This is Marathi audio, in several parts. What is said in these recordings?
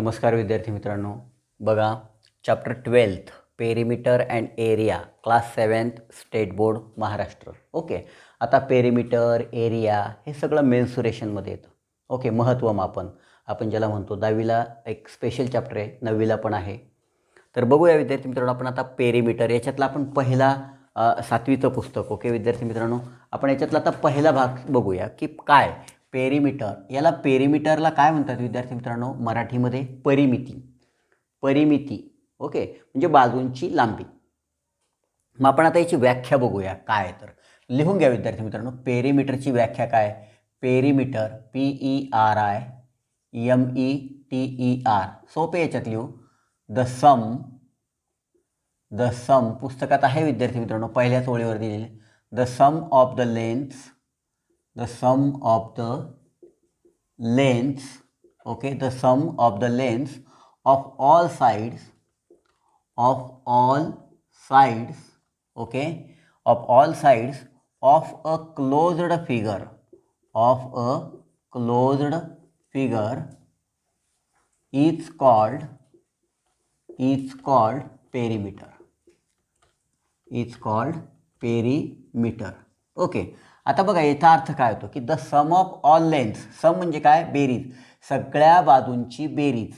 नमस्कार विद्यार्थी मित्रांनो. बघा chapter 12th perimeter and area class 7th state board Maharashtra. Okay, आता पेरिमीटर एरिया हे सगळं मेन्सुरेशनमध्ये येतं. ओके, महत्त्वमापन आपण ज्याला म्हणतो. 10वीला एक स्पेशल चॅप्टर आहे, 9वीला पण आहे. तर बघूया विद्यार्थी मित्रांनो, आपण आता पेरिमीटर याच्यातला आपण पहिला 7वीचं पुस्तक. ओके विद्यार्थी मित्रांनो, आपण याच्यातला आता पहिला भाग बघूया की काय पेरिमीटर. याला पेरिमीटरला काय म्हणतात विद्यार्थी मित्रांनो मराठीमध्ये? परिमिती. परिमिती ओके, म्हणजे बाजूंची लांबी. मग आपण आता याची व्याख्या बघूया काय. तर लिहून घ्या विद्यार्थी मित्रांनो, पेरिमीटरची व्याख्या काय. पेरिमीटर PERIMETER सोपे याच्यात लिहू. द सम पुस्तकात आहे विद्यार्थी मित्रांनो, पहिल्याच ओळीवर दिलेले. The sum of the lengths okay, the sum of the lengths of all sides okay, of all sides of a closed figure is called perimeter. Okay, आता बघा याचा अर्थ काय होतो की the sum of all lengths. Sum म्हणजे काय? बेरीज, सगळ्या बाजूंची बेरीज.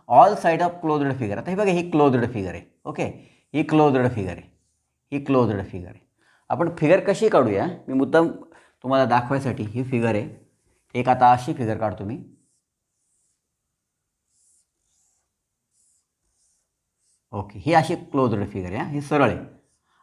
All side of closed figure. आता हे बघा, ही क्लोज्ड फिगर आहे. ओके, ही क्लोज्ड फिगर आहे. आपण फिगर कशी काढूया, मी मुद्दाम तुम्हाला दाखवायसाठी ही फिगर आहे. एक आता अशी फिगर काढतो मी. ओके, ही अशी क्लोज्ड फिगर आहे, ही सरळ आहे.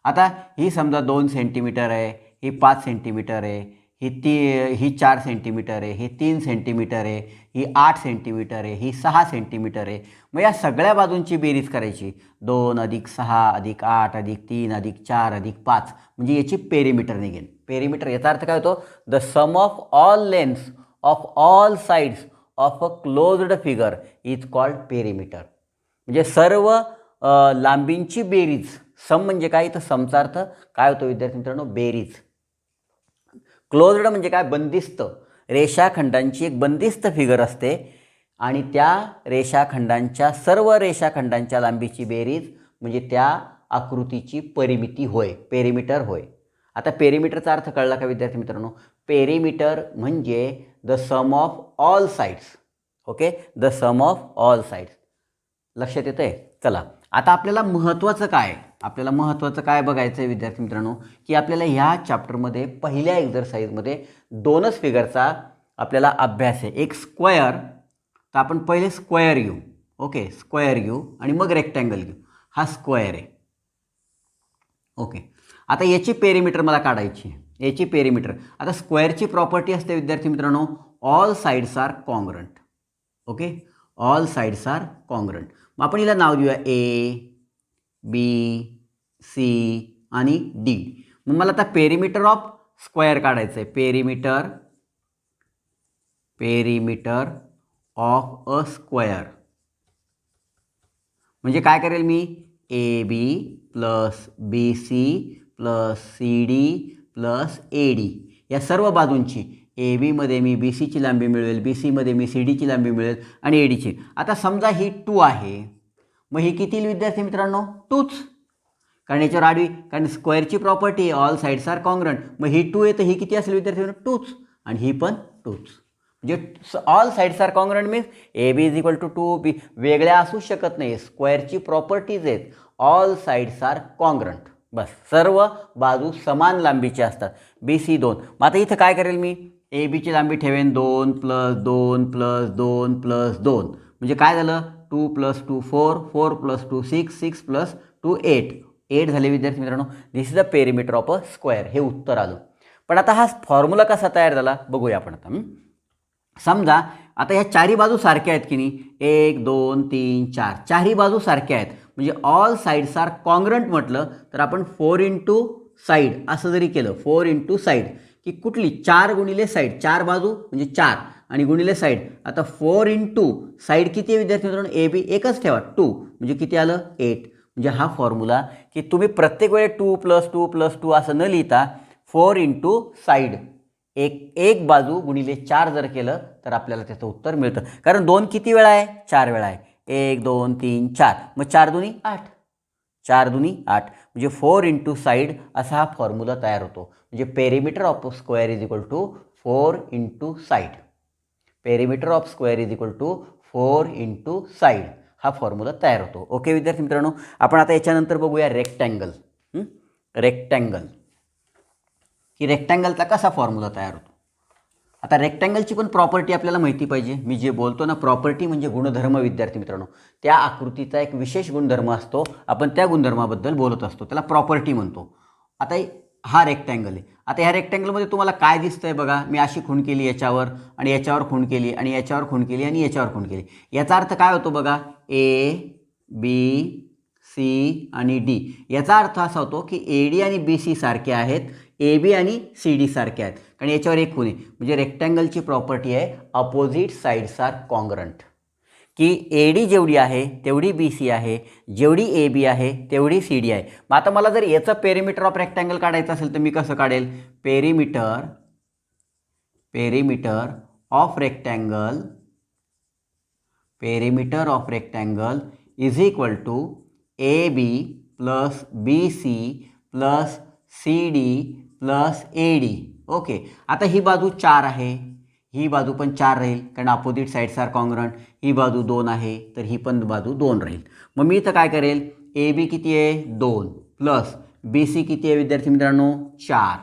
आता ही समजा 2 सेंटीमीटर आहे, ही 5 सेंटीमीटर आहे, ही 4 सेंटीमीटर आहे, ही 3 सेंटीमीटर आहे, ही 8 सेंटीमीटर आहे, ही 6 सेंटीमीटर आहे. मग या सगळ्या बाजूंची बेरीज करायची. 2 + 6 + 8 + 3 + 4 + 5 म्हणजे याची पेरिमीटर निघेल. पेरिमीटर याचा अर्थ काय होतो? The sum of all lengths of all sides of a closed figure is called perimeter. म्हणजे सर्व लांबींची बेरीज. सम म्हणजे काय? तर समचा अर्थ काय होतो विद्यार्थी मित्रांनो? बेरीज. क्लोज्ड म्हणजे काय? बंदिस्त. रेषाखंडांची एक बंदिस्त फिगर असते आणि त्या रेषाखंडांच्या सर्व रेषाखंडांच्या लांबीची बेरीज म्हणजे त्या आकृतीची परिमिती होय, पेरिमीटर होय. आता पेरिमीटरचा अर्थ कळला का विद्यार्थी मित्रांनो? पेरिमीटर म्हणजे the sum of all sides. Okay, the sum of all sides. लक्षात येतं आहे? चला, आता आपल्याला महत्त्वाचं काय बघायचं आहे विद्यार्थी मित्रांनो, की आपल्याला ह्या चॅप्टरमध्ये पहिल्या एक्झरसाइजमध्ये 2च फिगरचा आपल्याला अभ्यास आहे. एक स्क्वेअर, तर आपण पहिले स्क्वेअर घेऊ. ओके, स्क्वेअर घेऊ आणि मग रेक्टँगल घेऊ. हा स्क्वेअर आहे. ओके, आता याची पेरिमीटर मला काढायची आहे. याची पेरिमीटर, आता स्क्वेअरची प्रॉपर्टी असते विद्यार्थी मित्रांनो, all sides are congruent. Okay, all sides are congruent. मग आपण हिला नाव देऊया A, B, C आणि D. मग मला आता पेरिमीटर ऑफ स्क्वेअर काढायचं आहे. पेरिमीटर ऑफ अ स्क्वेअर म्हणजे काय करेल मी? AB + BC + CD + AD या सर्व बाजूंची. AB मध्ये मी BCची लांबी मिळवेल, BC मध्ये मी CDची लांबी मिळवेल आणि ADची. आता समजा ही 2 आहे, मग ही किती येईल विद्यार्थी मित्रांनो? 2च. कारण याच्यावर आडवी, कारण स्क्वेअरची property all sides are congruent. मग ही 2 आहे तर ही किती असेल विद्यार्थी मित्रांनो? 2च. आणि ही पण 2च. म्हणजे all sides are congruent means AB = 2. B वेगळ्या असू शकत नाही. स्क्वेअरची प्रॉपर्टीज आहेत ऑल साइड्स आर कॉन्ग्रंट. बस, सर्व बाजू समान लांबीचे असतात. BC 2. मग आता इथं काय करेल मी? ABची लांबी ठेवेन 2 + 2 + 2 + 2 म्हणजे काय झालं? 2 + 2 4, 4 + 2 6, 6 + 2 8. 8 झाले विद्यार्थी मित्रांनो. This is the perimeter of a square. हे उत्तर आलं. पण आता हा फॉर्म्युला कसा तयार झाला बघूया आपण आता. समजा आता ह्या चारही बाजू सारख्या आहेत की नाही? 1 2 3 4 चारही बाजू सारख्या आहेत म्हणजे ऑल साइड्स आर कॉन्ग्रंट म्हटलं तर आपण 4 × साईड असं जरी केलं, 4 × साईड की कुठली? 4 × साईड. 4 बाजू म्हणजे 4 आणि गुणिले साईड. आता 4 × साईड किती आहे विद्यार्थी मित्रांनो? AB एकच ठेवा 2 म्हणजे किती आलं? 8. म्हणजे हा फॉर्म्युला की तुम्ही प्रत्येक वेळी 2 + 2 + 2 असं न लिहिता 4 × साईड एक बाजू गुणिले 4 जर केलं तर आपल्याला त्याचं उत्तर मिळतं. कारण 2 किती वेळा आहे? 4 वेळा आहे. 1 2 3 4, मग 4 दुनी 8, 4 दुनी 8, म्हणजे 4 इंटू साईड असा हा फॉर्म्युला तयार होतो. म्हणजे perimeter of square is equal to 4 into side. Perimeter of square is equal to 4 into side हा फॉर्म्युला तयार होतो. ओके विद्यार्थी मित्रांनो, आपण आता याच्यानंतर बघूया रेक्टँगल. रेक्टँगल की रेक्टँगलचा कसा फॉर्म्युला तयार होतो. आता रेक्टँगलची पण प्रॉपर्टी आपल्याला माहिती पाहिजे. मी जे बोलतो ना, प्रॉपर्टी म्हणजे गुणधर्म विद्यार्थी मित्रांनो. त्या आकृतीचा एक विशेष गुणधर्म असतो, आपण त्या गुणधर्माबद्दल बोलत असतो, त्याला प्रॉपर्टी म्हणतो. आता हा रेक्टँगल आहे. आता ह्या रेक्टँगलमध्ये तुम्हाला काय दिसतंय बघा, मी अशी खूण केली याच्यावर आणि याच्यावर खूण केली आणि याच्यावर खूण केली आणि याच्यावर खूण केली. याचा अर्थ काय होतो बघा, ए बी सी आणि डी. याचा अर्थ असा होतो की ए डी आणि बी सी सारखे आहेत, ए बी आणि सी डी सारखे आहेत, कारण याच्यावर एक खूण आहे. म्हणजे रेक्टँगलची प्रॉपर्टी आहे अपोजिट साईड्स आर कॉन्ग्रंट, की ए डी जेवढी आहे तेवढी बी सी आहे, जेवढी ए बी आहे तेवढी सी डी आहे. मग आता मला जर याचं पेरिमीटर ऑफ रेक्टँगल काढायचं असेल तर मी कसं काढेल? Perimeter of rectangle is equal to A B plus B C plus C D plus A D. Okay, आता ही बाजू 4 आहे, ही बाजू पण 4 राहील कारण अपोजिट साईड्स आर कॉन्ग्रंट. ही बाजू 2 आहे तर ही पण बाजू 2 राहील. मग मी इथं काय करेल, ए बी किती आहे 2 प्लस बी सी किती आहे विद्यार्थी मित्रांनो 4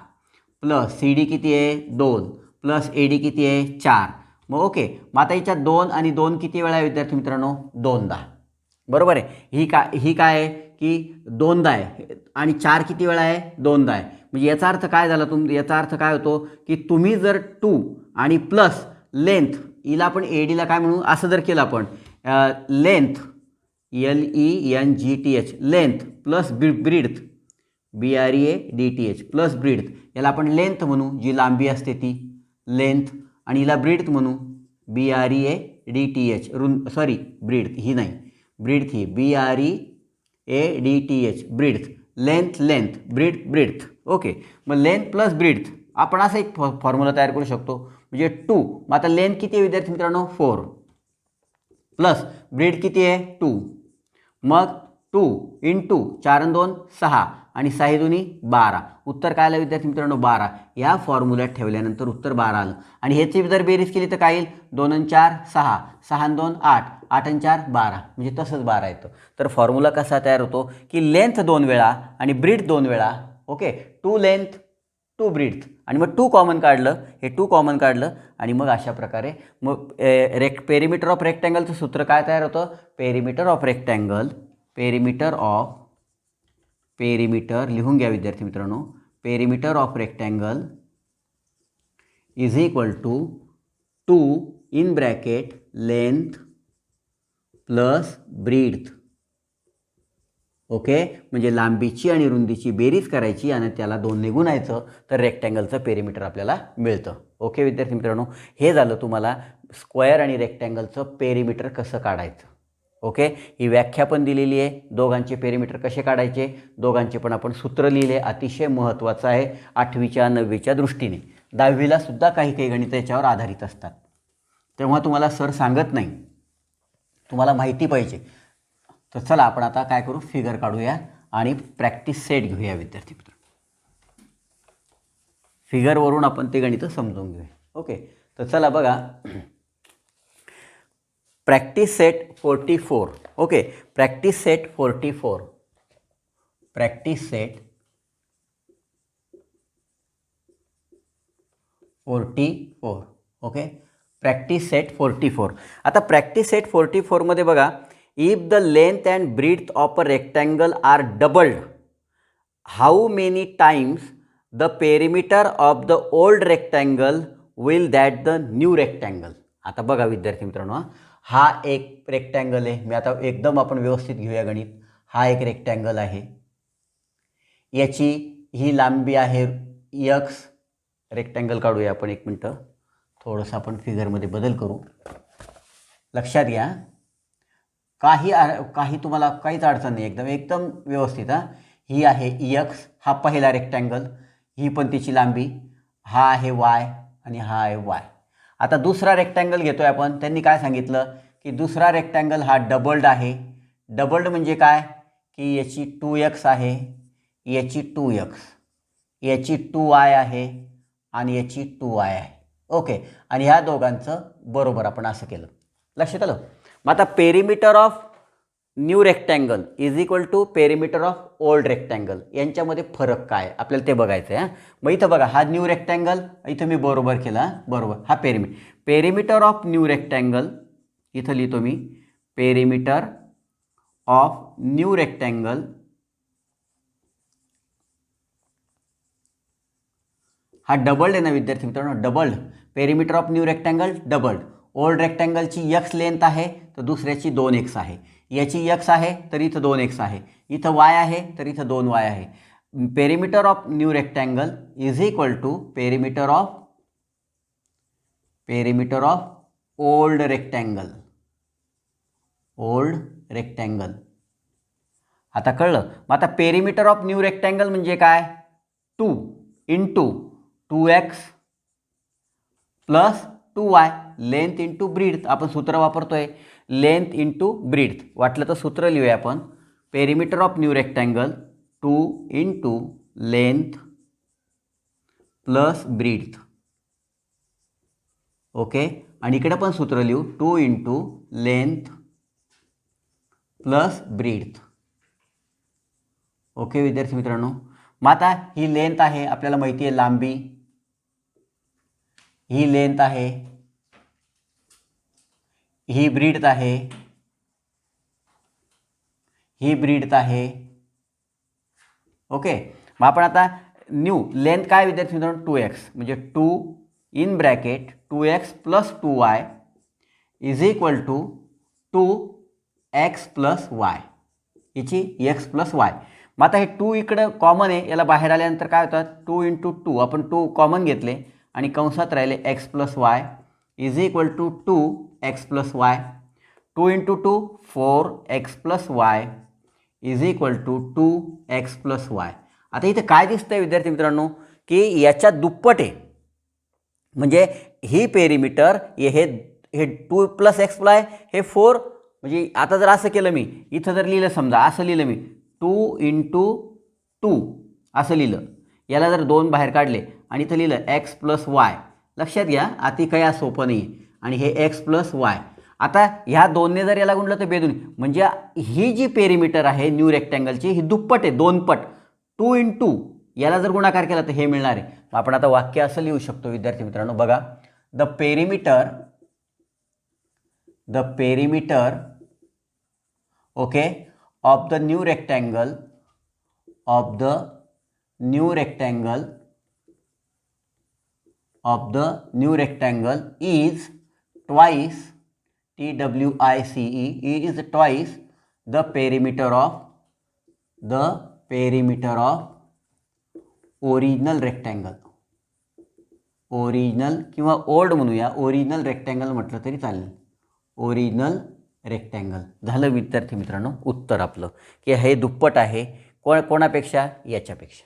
प्लस सी डी किती आहे 2 प्लस ए डी किती आहे 4. मग ओके, मग आता याच्यात 2 आणि 2 किती वेळा आहे विद्यार्थी मित्रांनो 2दा. बरोबर आहे. ही काय आहे की 2दा आहे आणि 4 किती वेळा आहे 2दा आहे. म्हणजे याचा अर्थ काय झाला, याचा अर्थ काय होतो की तुम्ही जर 2 आणि प्लस लेंथ, हिला आपण ए डीला काय म्हणू असं जर केलं आपण, length LENGTH length plus ब्रीड्थ BREADTH plus ब्रीड्थ, याला आपण लेंथ म्हणू, जी लांबी असते ती लेंथ, आणि हिला ब्रीड्थ म्हणू BREADTH. सॉरी ब्रीड्थ ही नाही, ब्रीड्थ ही BREADTH ब्रीड्थ. लेंथ ब्रीड्थ. ओके, मग लेंथ प्लस ब्रीड्थ आपण असं एक फॉर्म्युला तयार करू शकतो. म्हणजे 2, मग आता लेंथ किती आहे विद्यार्थी मित्रांनो 4 प्लस ब्रीड किती आहे 2, मग 2 इंटू 4 आणि 2 6 आणि 6 दुनी 12. उत्तर काय आलं विद्यार्थी मित्रांनो 12. या फॉर्म्युल्यात ठेवल्यानंतर उत्तर 12 आलं. आणि ह्याची जर बेरीज केली तर काय येईल, 2 आणि 4 6, 6 आणि 2 8, 8 आणि 4 12, म्हणजे तसंच 12 येतं. तर फॉर्म्युला कसा तयार होतो की लेंथ 2 वेळा आणि ब्रीड 2 वेळा. ओके, 2 लेंथ 2 ब्रीड्थ, आणि मग 2 कॉमन काढलं, हे 2 कॉमन काढलं आणि मग अशा प्रकारे मग पेरिमीटर ऑफ रेक्टँगलचं सूत्र काय तयार होतं, पेरिमीटर लिहून घ्या विद्यार्थी मित्रांनो, perimeter of rectangle is equal to 2 in bracket length plus breadth. Okay, म्हणजे लांबीची आणि रुंदीची बेरीज करायची आणि त्याला 2ने गुणायचं तर रेक्टँगलचं पेरिमीटर आपल्याला मिळतं. ओके विद्यार्थी मित्रांनो, हे झालं तुम्हाला स्क्वेअर आणि रेक्टँगलचं पेरिमीटर कसं काढायचं. ओके, ही व्याख्या पण दिलेली आहे, दोघांचे पेरिमीटर कसे काढायचे, दोघांचे पण आपण सूत्र लिहिले. अतिशय महत्त्वाचं आहे 8वीच्या 9वीच्या दृष्टीने. 10वीला सुद्धा काही गणितं याच्यावर आधारित असतात, तेव्हा तुम्हाला सर सांगत नाही, तुम्हाला माहिती पाहिजे. तर चला आपण आता काय करू, फिगर काढूया आणि प्रॅक्टिस सेट घेऊया विद्यार्थी मित्र. फिगरवरून आपण ते गणितं समजून घेऊया. ओके, तर चला बघा, practice set 44. Okay, practice set 44. Okay, practice set 44. आता प्रॅक्टिस सेट 44 मध्ये बघा, if the length and breadth of a rectangle are doubled, how many times the perimeter of the old rectangle will that the new rectangle. आता बघा विद्यार्थी मित्रांनो, हा एक रेक्टँगल आहे. मी आता एकदम आपण व्यवस्थित घेऊया गणित. हा एक रेक्टँगल आहे, याची ही लांबी आहे x. रेक्टँगल काढूया आपण, एक मिनटं, थोडंसं आपण फिगरमध्ये बदल करू. लक्षात घ्या, काही तुम्हाला काहीच अडचण नाही, एकदम व्यवस्थित. ही आहे x, हा पहिला रेक्टँगल, ही पण तिची लांबी, हा आहे वाय आणि हा आहे वाय. आता दुसरा रेक्टँगल घेतोय आपण. त्यांनी काय सांगितलं की दुसरा रेक्टँगल हा डबल्ड आहे. डबल्ड म्हणजे काय की याची 2x आहे, याची 2x, याची 2y आहे आणि याची 2y आहे. ओके, आणि ह्या दोघांचं बरोबर आपण असं केलं. लक्षात आलं. मग आता perimeter of new rectangle is equal to perimeter of old rectangle, यांच्यामध्ये फरक काय आपल्याला ते बघायचं आहे. मग इथं बघा हा न्यू रेक्टँगल, इथं मी बरोबर केला, बरोबर. हा पेरिमीटर ऑफ न्यू रेक्टँगल, इथं लिहितो मी पेरिमीटर ऑफ न्यू रेक्टँगल हा डबल्ड आहे ना विद्यार्थी मित्रांनो, doubled. Perimeter of new rectangle doubled. Old रेक्टँगलची x लेंथ आहे तर दुसऱ्याची 2x आहे. याची x आहे तर इथं 2x आहे, इथं y आहे तर इथं 2y आहे. Perimeter of new rectangle is equal to perimeter of old rectangle. Old rectangle. आता कळलं. मग आता पेरिमीटर ऑफ न्यू रेक्टँगल म्हणजे काय, 2 into 2x plus 2y, length into breadth. आपण सूत्र वापरतोय लेंथ इंटू ब्रीड्थ. वाटलं तर सूत्र लिहूया आपण. Perimeter of new rectangle 2 into length plus breadth. Okay, आणि इकडे पण सूत्र लिहू 2 into length plus breadth. Okay विद्यार्थी मित्रांनो. मग आता ही लेंथ आहे, आपल्याला माहिती आहे लांबी, ही लेंथ आहे, ही ब्रीड्थ आहे, ही ब्रीड्थ आहे. ओके, मग आपण आता न्यू लेंथ काय विद्यार्थी मित्रांनो 2x, म्हणजे 2 in bracket 2x plus 2y is equal to 2x plus y, याची x प्लस y. मग आता हे 2 इकडं कॉमन आहे, याला बाहेर आल्यानंतर काय होतात 2 इंटू 2, आपण 2 कॉमन घेतले आणि कंसात राहिले x plus Y is equal to 2x plus Y. 2 into 2 4x plus Y is equal to 2x plus Y. आता इथे काय दिसतंय विद्यार्थी मित्रांनो की याच्या दुप्पट आहे, म्हणजे ही पेरिमीटर हे 2 प्लस एक्स वाय हे 4. म्हणजे आता जर असं केलं मी, इथं जर लिहिलं समजा असं लिहिलं मी 2 इंटू 2 असं लिहिलं, याला जर 2 बाहेर काढले आणि इथं लिहिलं एक्स प्लस वाय. लक्षात घ्या अति काही असं सोपं नाही, आणि हे एक्स प्लस वाय. आता ह्या दोनने जर याला गुणलं तर बेदोन, म्हणजे ही जी पेरिमीटर आहे न्यू रेक्टँगलची ही दुप्पट आहे, 2 पट. 2 इंटू याला जर गुणाकार केला तर हे मिळणार आहे. आपण आता वाक्य असं लिहू शकतो विद्यार्थी मित्रांनो बघा. The perimeter okay of the new rectangle is twice TWICE is twice the perimeter of original rectangle. Original किंवा ओल्ड म्हणूया, ओरिजिनल रेक्टँगल म्हटलं तरी चालेल. ओरिजिनल रेक्टँगल झालं विद्यार्थी मित्रांनो उत्तर आपलं, की हे दुप्पट आहे कोणापेक्षा, याच्यापेक्षा.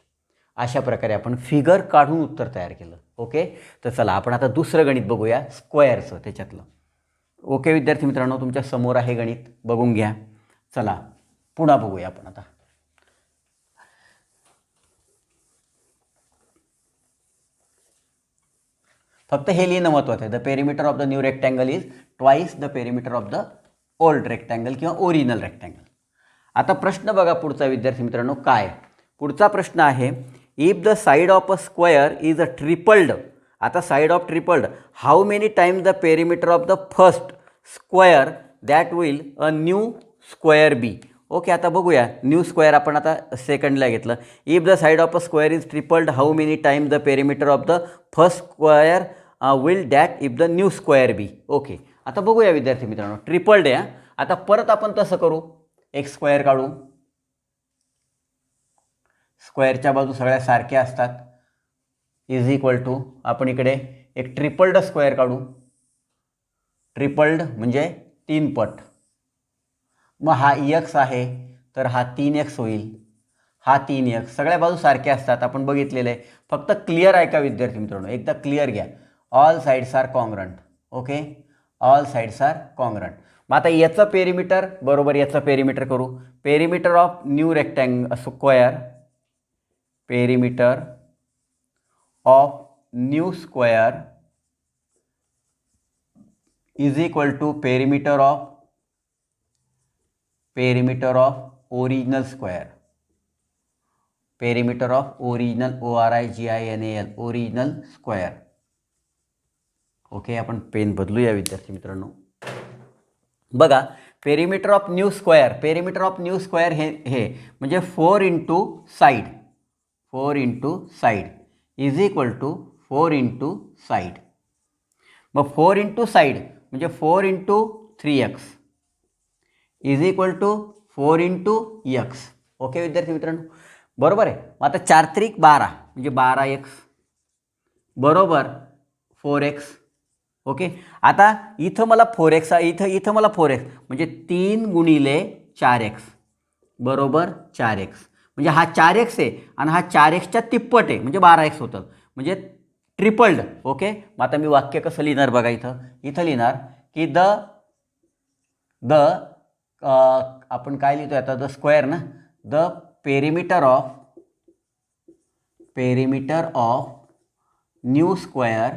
अशा प्रकारे आपण फिगर काढून उत्तर तयार केलं. ओके, तर चला आपण आता दुसरं गणित बघूया स्क्वेअरचं त्याच्यातलं. ओके विद्यार्थी मित्रांनो, तुमच्या समोर आहे गणित, बघून घ्या. चला पुन्हा बघूया आपण आता. फक्त हे लिहिणं महत्त्वाचं आहे. The perimeter of the new rectangle is twice the perimeter of the old rectangle किंवा ओरिजिनल रेक्टँगल. आता प्रश्न बघा पुढचा विद्यार्थी मित्रांनो काय. पुढचा प्रश्न आहे if the side of a square is a tripled. आता side of tripled, how many times the perimeter of the first square that will a new square be. Okay, आता बघूया न्यू स्क्वेअर आपण आता सेकंडला घेतलं. If the side of a square is tripled how many times the perimeter of the first square will that if the new square be. Okay, आता बघूया विद्यार्थी मित्रांनो ट्रिपल्ड आहे. आता परत आपण तसं करू, एक स्क्वेअर काढू. स्क्वेअरच्या बाजू सगळ्या सारख्या असतात. इज इक्वल टू आपण इकडे एक ट्रिपल्ड स्क्वेअर काढू. ट्रिपल्ड म्हणजे 3 पट. मग हा x आहे तर हा 3x होईल, हा 3x, सगळ्या बाजू सारख्या असतात, आपण बघितलेलं आहे. फक्त क्लिअर आहे का विद्यार्थी मित्रांनो, एकदा क्लिअर घ्या. All sides are congruent. Okay, all sides are congruent. मग आता याचं पेरिमीटर बरोबर याचं पेरिमीटर करू. Perimeter of new square, perimeter of new square is equal to perimeter of original square, perimeter of original, ORIGINAL, original square. Okay, आपण पेन बदलूया विद्यार्थी मित्रांनो. बघा, perimeter of new square, perimeter of new square हे म्हणजे 4 into side, 4 into side is equal to 4 into side. मग 4 इंटू साईड म्हणजे 4 into 3x is equal to 4 into x. Okay विद्यार्थी मित्रांनो, बरोबर आहे. मग आता 4 त्रिक 12 म्हणजे 12x बरोबर 4x. ओके, आता इथं मला 4x, इथं मला 4x म्हणजे 3 गुणिले 4x बरोबर 4x. म्हणजे हा 4x आहे आणि हा 4xच्या तिप्पट आहे म्हणजे 12x होतं, म्हणजे ट्रिपल्ड. ओके, मग आता मी वाक्य कसं लिहिणार बघा, इथं लिहिणार की द आपण काय लिहितोय आता, द स्क्वेअर ना, the perimeter of new square,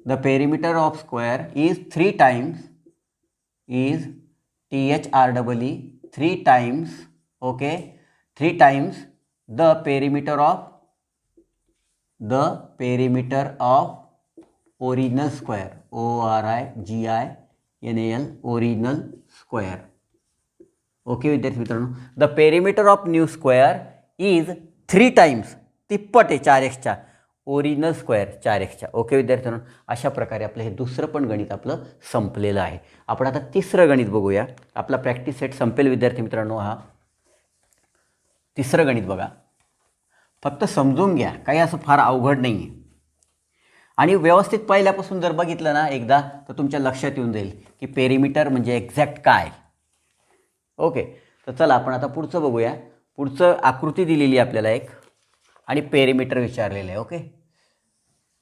the perimeter of square is 3 times, is THREE 3 times, okay, 3 times the perimeter of original square, ORIGINAL, original square. Okay विद्यार्थी मित्रांनो, the perimeter of new square is 3 times, तिप्पट आहे 4xच्या, ओरिजिनल स्क्वेअर 4xच्या. ओके विद्यार्थी मित्रांनो, अशा प्रकारे आपलं हे दुसरं पण गणित आपलं संपलेलं आहे. आपण आता तिसरं गणित बघूया. आपला प्रॅक्टिस सेट संपेल विद्यार्थी मित्रांनो. हा तिसरं गणित बघा, फक्त समजून घ्या, काही असं फार अवघड नाही आहे. आणि व्यवस्थित पहिल्यापासून जर बघितलं ना एकदा, तर तुमच्या लक्षात येऊन जाईल की पेरिमीटर म्हणजे एक्झॅक्ट काय. ओके, तर चला आपण आता पुढचं बघूया. पुढचं आकृती दिलेली आहे आपल्याला एक, आणि पेरिमीटर विचारलेलं आहे. ओके,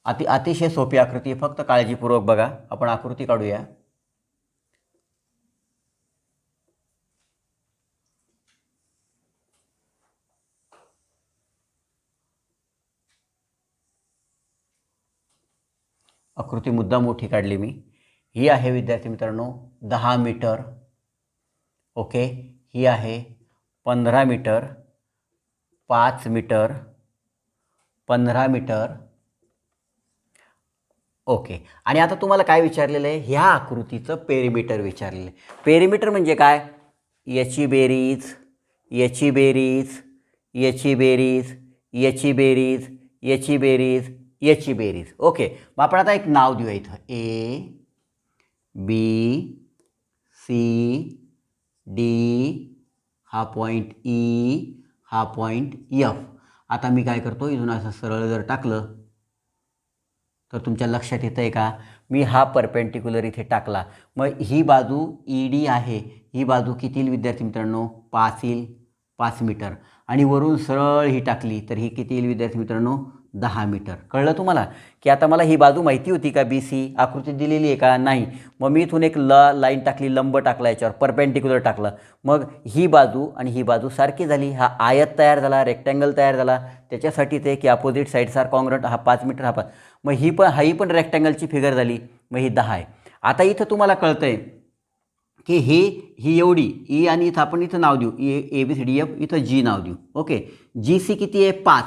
अतिशय सोपी आकृती, फक्त काळजीपूर्वक बघा. आपण आकृती काढूया. आकृती मुद्दा मोठी काढली मी. ही आहे विद्यार्थी मित्रांनो 10 मीटर. ओके, ही आहे 15 मीटर, 5 मीटर, 15 मीटर. ओके, आणि आता तुम्हाला काय विचारलेलं आहे, ह्या आकृतीचं पेरिमीटर विचारलेलं आहे. पेरिमीटर म्हणजे काय, याची बेरीज, याची बेरीज, याची बेरीज, याची बेरीज, याची बेरीज, याची बेरीज. ओके, मग आपण आता एक नाव देऊया इथं, ABCD, हा पॉईंट E, हा पॉईंट F. आता मी काय करतो, इथून असं सरळ जर टाकलं तर तुमच्या लक्षात येतं आहे का, मी हा परपेंडिक्युलर इथे टाकला. मग ही बाजू ED आहे, ही बाजू किती येईल विद्यार्थी मित्रांनो, 5 येईल, 5 मीटर. आणि वरून सरळ ही टाकली तर ही किती येईल विद्यार्थी मित्रांनो, 10 मीटर. कळलं तुम्हाला की आता मला ही बाजू माहिती होती का, BC आकृती दिलेली आहे का, नाही. मग मी इथून एक लाईन टाकली, लंब टाकला, याच्यावर परपेंडिक्युलर टाकलं. मग ही बाजू आणि ही बाजू सारखी झाली, हा आयत तयार झाला, रेक्टँगल तयार झाला. त्याच्यासाठी ते की अपोजिट साईड्स आर कॉन्ग्रंट, हा 5 मीटर, हा 5. मग ही पण रेक्टँगलची फिगर झाली. मग ही 10 आहे. आता इथं तुम्हाला कळतं आहे की ही एवढी E, आणि इथं आपण इथं नाव देऊ ABCDF, इथं G नाव देऊ. ओके, GC किती आहे, 5,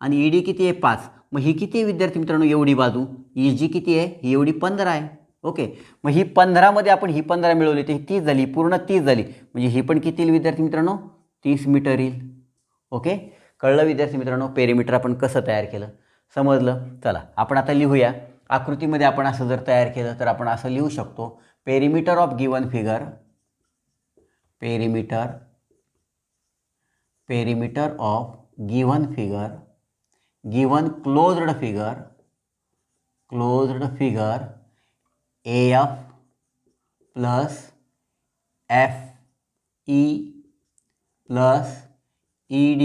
आणि ED किती आहे, 5. मग ही किती आहे विद्यार्थी मित्रांनो, एवढी बाजू EG किती आहे, ही एवढी 15 आहे. ओके, मग ही 15मध्ये आपण ही 15 मिळवली तर ही 30 झाली, पूर्ण 30 झाली. म्हणजे ही पण किती येईल विद्यार्थी मित्रांनो, 30 मीटर येईल. ओके, कळलं विद्यार्थी मित्रांनो, पेरिमीटर आपण कसं तयार केलं, समजलं. चला आपण आता लिहूया. आकृतीमध्ये आपण असं जर तयार केलं तर आपण असं लिहू शकतो, perimeter of given figure, perimeter of given figure, given closed figure AF plus FE plus ED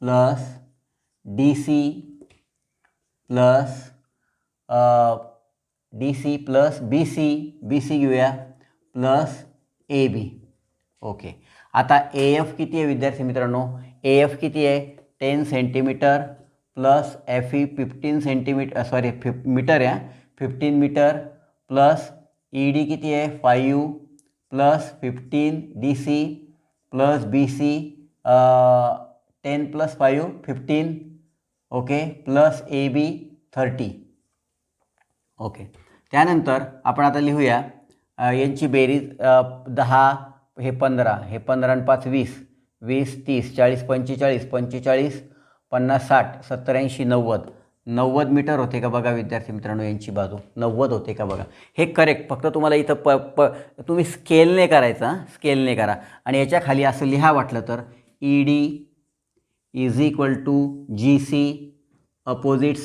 plus DC plus DC plus BC घेऊया प्लस AB. ओके. आता AF किती आहे विद्यार्थी मित्रांनो? AF किती आहे? 10 centimetre plus FE 15 centimetre sorry metre आहे 15 मीटर प्लस ED किती आहे? 5 plus 15 DC plus BC 10 plus 5 15. Okay. Plus AB 30. Okay. त्यानंतर आपण आता लिहूया यांची बेरीज 10 हे 15 हे 15 आणि 5 20 20 30 40 45 45 50 60 70 80 90 90 मीटर होते का बघा विद्यार्थी मित्रांनो. यांची बाजू 90 होते का बघा. हे करेक्ट. फक्त तुम्हाला इथं तुम्ही स्केलने करायचा, स्केलने करा. आणि याच्या खाली असं लिहा वाटलं तर ED is equal to GC opposite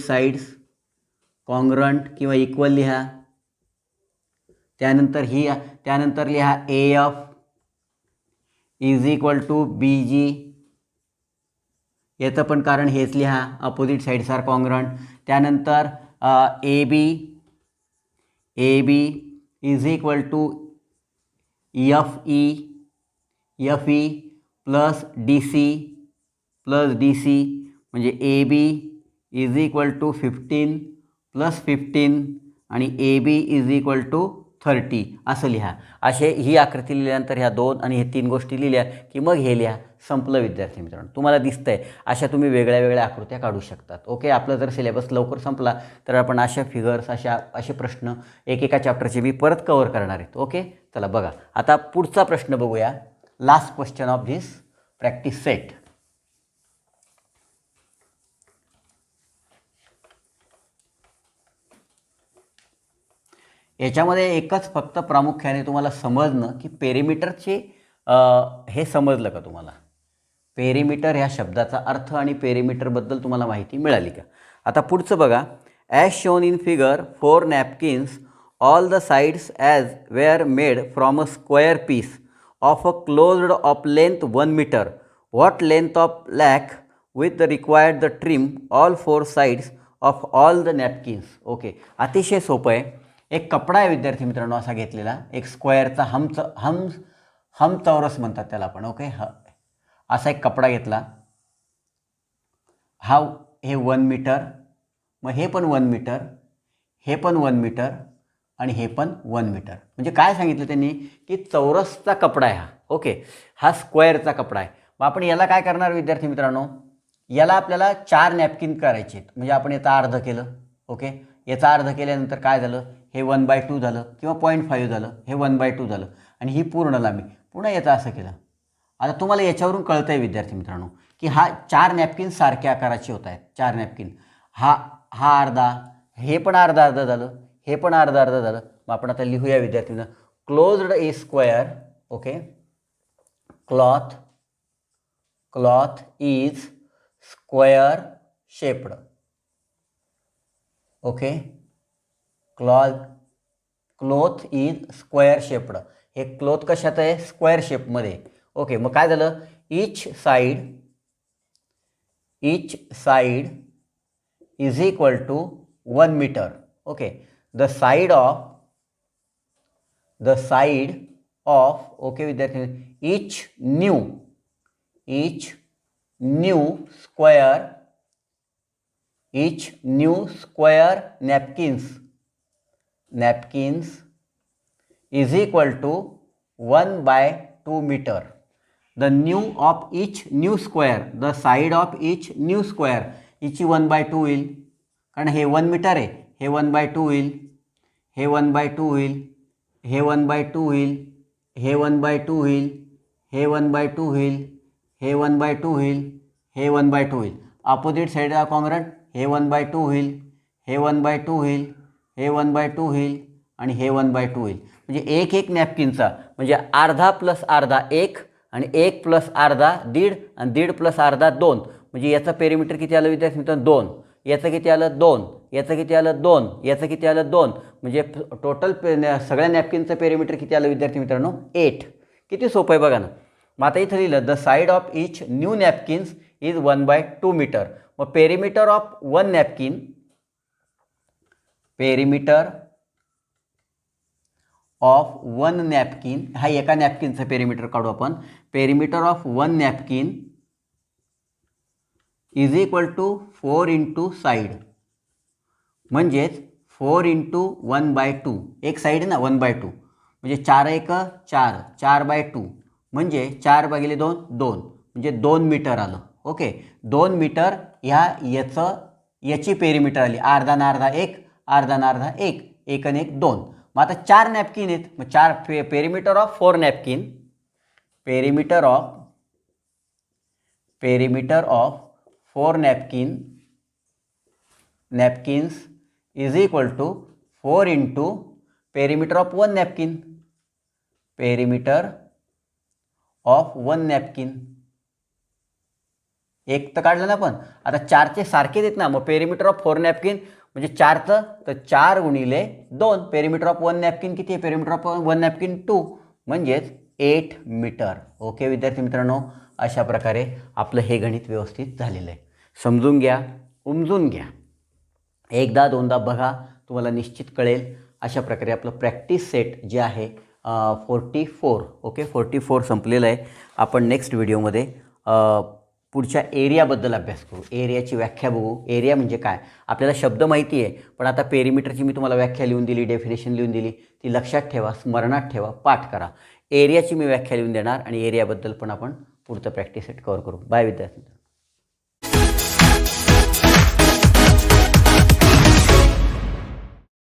sides congruent किंवा इक्वल लिहा. त्यानंतर लिहा AF is equal to BG. याचं पण कारण हेच लिहा, अपोजिट साइड्स आर कॉन्ग्रंट. त्यानंतर AB is equal to FE plus DC म्हणजे AB is equal to 15 plus 15 आणि AB इज इक्वल टू 30 असं लिहा. असे ही आकृती लिहिल्यानंतर ह्या 2 आणि हे 3 गोष्टी लिहिल्या की मग हे लिहा. संपलं विद्यार्थी मित्रांनो. तुम्हाला दिसतंय अशा तुम्ही वेगळ्या वेगळ्या आकृत्या काढू शकतात. ओके. आपला जर सिलेबस लवकर संपला तर आपण अशा फिगर्स असे प्रश्न एकेका चॅप्टरचे मी परत कव्हर करणार आहेत. ओके. चला बघा आता पुढचा प्रश्न बघूया. Last question of this practice set. याच्यामध्ये एकच फक्त प्रामुख्याने तुम्हाला समजणं की पेरिमीटरचे हे समजलं का तुम्हाला? पेरिमीटर ह्या शब्दाचा अर्थ आणि पेरिमीटरबद्दल तुम्हाला माहिती मिळाली का? आता पुढचं बघा. As shown in figure 4 napkins all the sides as were made from a square piece of a closed of length 1 metre. What length of lace with the required the trim all 4 sides of all the napkins. Okay. अतिशय सोपं आहे. एक कपडा आहे विद्यार्थी मित्रांनो असा घेतलेला, एक स्क्वेअरचा हम चौरस म्हणतात त्याला आपण. ओके. असा एक कपडा घेतला. हे 1 मीटर, मग हे पण 1 मीटर, हे पण 1 मीटर आणि हे पण 1 मीटर. म्हणजे काय सांगितलं त्यांनी की चौरसचा कपडा आहे हा. ओके. हा स्क्वेअरचा कपडा आहे. मग आपण याला काय करणार विद्यार्थी मित्रांनो? याला आपल्याला 4 नॅपकिन करायचे आहेत. म्हणजे आपण याचा अर्ध केलं. ओके. याचा अर्ध केल्यानंतर काय झालं? हे 1/2 झालं किंवा 0.5 झालं, हे 1/2 झालं आणि ही पूर्ण लांबी. पुन्हा याचं असं केलं. आता तुम्हाला याच्यावरून कळतं आहे विद्यार्थी मित्रांनो की हा 4 नॅपकिन सारख्या आकाराचे होत आहेत. 4 नॅपकिन. हा अर्धा, हे पण अर्धा झालं, हे पण अर्धा झालं. मग आपण आता लिहूया विद्यार्थी मित्रांनो. Closed a square. Okay. Cloth is square shaped. Okay. Cloth is square shaped. हे क्लोथ कशात आहे? स्क्वेअर शेपमध्ये. ओके. मग काय झालं? Each side is equal to 1 metre. Okay. The side of okay विद्यार्थी, each new square napkins is equal to 1/2 meter. The new of each new square, the side of each new square, इची 1/2 होईल. कारण हे 1 मीटर आहे, हे 1/2 होईल, हे 1/2 होईल, हे 1/2 होईल, हे 1/2 होईल, हे 1/2 होईल, हे 1/2 होईल, हे 1/2 होईल. Opposite side congruent. हे 1/2 होईल, हे 1/2 होईल, हे 1/2 होईल आणि हे 1/2 होईल. म्हणजे एक नॅपकिनचा म्हणजे अर्धा प्लस अर्धा 1 आणि 1 प्लस अर्धा 1.5 आणि 1.5 प्लस अर्धा 2. म्हणजे याचं पेरिमीटर किती आलं विद्यार्थी मित्रांनो? 2. याचं किती आलं? 2. याचं किती आलं 2, याचं किती आलं 2, म्हणजे टोटल सगळ्या नॅपकिनचं पेरिमीटर किती आलं विद्यार्थी मित्रांनो 8. किती सोपं आहे बघा ना. मग आता इथं लिहिलं the side of each new napkins is 1/2 metre. मग perimeter of one napkin, perimeter of one napkin, हा एका नॅपकिनचं पेरिमीटर काढू आपण. Perimeter of one napkin is equal to 4 into side, म्हणजेच 4 इंटू 1/2. एक साईड आहे ना 1/2, म्हणजे 4 एक 4, 4/2 म्हणजे 4/2 2, म्हणजे 2 मीटर आलं. ओके, 2 मीटर याची पेरिमीटर आली. अर्धा न अर्धा 1, अर्धा न अर्धा 1, 1 आणि 1 2. मग आता 4 नॅपकिन आहेत. मग 4 perimeter of 4 napkin, perimeter of 4 napkins is equal to 4 into perimeter of 1 napkin, perimeter of 1 napkin. एक तर काढलं ना आपण. आता 4चे सारखेच आहेत ना, मग पेरिमीटर ऑफ 4 नॅपकिन म्हणजे 4चं तर 4 गुणिले 2. पेरिमीटर ऑफ 1 नॅपकिन किती आहे? पेरिमीटर ऑफ 1 नॅपकिन 2, म्हणजेच 8 मीटर. ओके विद्यार्थी मित्रांनो, अशा प्रकारे आपलं हे गणित व्यवस्थित झालेलं आहे. समजून घ्या, उमजून घ्या, एकदा दोनदा बघा, तुम्हाला निश्चित कळेल. अशा प्रकारे आपलं प्रॅक्टिस सेट जे आहे 44, ओके 44 संपलेलं आहे. आपण नेक्स्ट व्हिडिओमध्ये पुढच्या एरियाबद्दल अभ्यास करू. एरियाची व्याख्या बघू. एरिया म्हणजे काय, आपल्याला शब्द माहिती आहे, पण आता पेरिमीटरची मी तुम्हाला व्याख्या लिहून दिली, डेफिनेशन लिहून दिली, ती लक्षात ठेवा, स्मरणात ठेवा, पाठ करा. एरियाची मी व्याख्या लिहून देणार आणि एरियाबद्दल पण आपण पुढचं प्रॅक्टिस सेट कव्हर करू. बाय विद्यार्थी.